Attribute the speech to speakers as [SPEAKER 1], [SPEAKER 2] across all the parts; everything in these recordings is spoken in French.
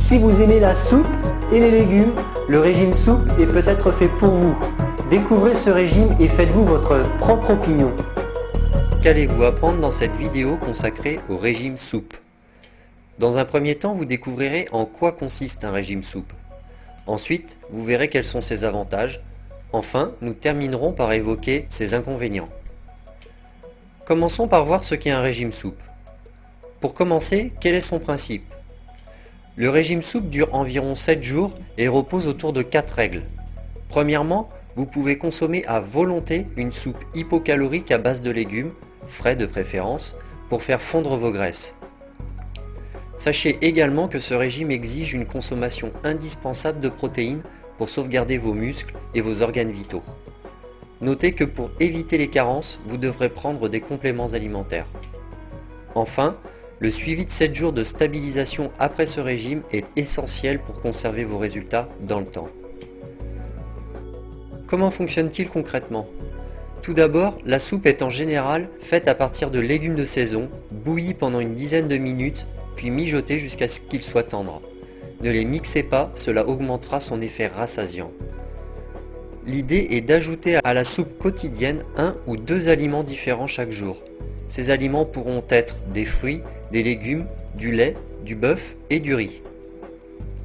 [SPEAKER 1] Si vous aimez la soupe et les légumes, le régime soupe est peut-être fait pour vous. Découvrez ce régime et faites-vous votre propre opinion.
[SPEAKER 2] Qu'allez-vous apprendre dans cette vidéo consacrée au régime soupe? Dans un premier temps, vous découvrirez en quoi consiste un régime soupe. Ensuite, vous verrez quels sont ses avantages. Enfin, nous terminerons par évoquer ses inconvénients. Commençons par voir ce qu'est un régime soupe. Pour commencer, quel est son principe? Le régime soupe dure environ 7 jours et repose autour de 4 règles. Premièrement, vous pouvez consommer à volonté une soupe hypocalorique à base de légumes, frais de préférence, pour faire fondre vos graisses. Sachez également que ce régime exige une consommation indispensable de protéines pour sauvegarder vos muscles et vos organes vitaux. Notez que pour éviter les carences, vous devrez prendre des compléments alimentaires. Enfin, le suivi de 7 jours de stabilisation après ce régime est essentiel pour conserver vos résultats dans le temps. Comment fonctionne-t-il concrètement? Tout d'abord, la soupe est en général faite à partir de légumes de saison, bouillis pendant une dizaine de minutes, puis mijotés jusqu'à ce qu'ils soient tendres. Ne les mixez pas, cela augmentera son effet rassasiant. L'idée est d'ajouter à la soupe quotidienne 1 ou 2 aliments différents chaque jour. Ces aliments pourront être des fruits, des légumes, du lait, du bœuf et du riz.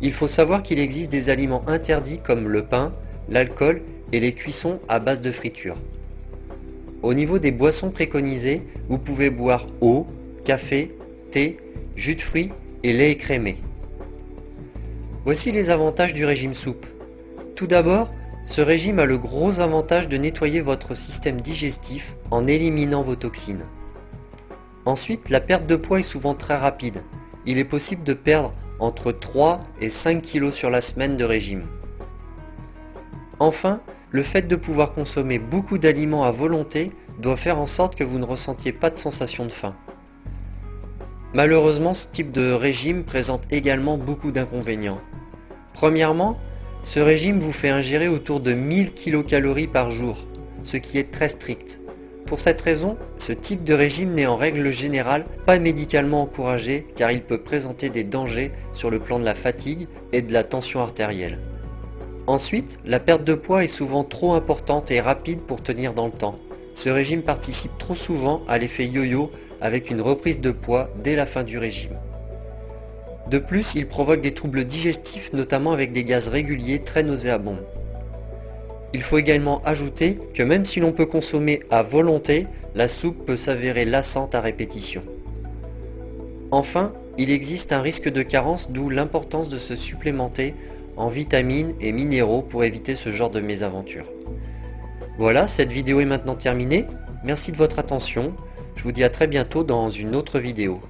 [SPEAKER 2] Il faut savoir qu'il existe des aliments interdits comme le pain, l'alcool et les cuissons à base de friture. Au niveau des boissons préconisées, vous pouvez boire eau, café, thé, jus de fruits et lait écrémé. Voici les avantages du régime soupe. Tout d'abord, ce régime a le gros avantage de nettoyer votre système digestif en éliminant vos toxines. Ensuite, la perte de poids est souvent très rapide. Il est possible de perdre entre 3 et 5 kg sur la semaine de régime. Enfin, le fait de pouvoir consommer beaucoup d'aliments à volonté doit faire en sorte que vous ne ressentiez pas de sensation de faim. Malheureusement, ce type de régime présente également beaucoup d'inconvénients. Premièrement, ce régime vous fait ingérer autour de 1000 kcal par jour, ce qui est très strict. Pour cette raison, ce type de régime n'est en règle générale pas médicalement encouragé car il peut présenter des dangers sur le plan de la fatigue et de la tension artérielle. Ensuite, la perte de poids est souvent trop importante et rapide pour tenir dans le temps. Ce régime participe trop souvent à l'effet yo-yo avec une reprise de poids dès la fin du régime. De plus, il provoque des troubles digestifs, notamment avec des gaz réguliers très nauséabonds. Il faut également ajouter que même si l'on peut consommer à volonté, la soupe peut s'avérer lassante à répétition. Enfin, il existe un risque de carence, d'où l'importance de se supplémenter en vitamines et minéraux pour éviter ce genre de mésaventure. Voilà, cette vidéo est maintenant terminée. Merci de votre attention. Je vous dis à très bientôt dans une autre vidéo.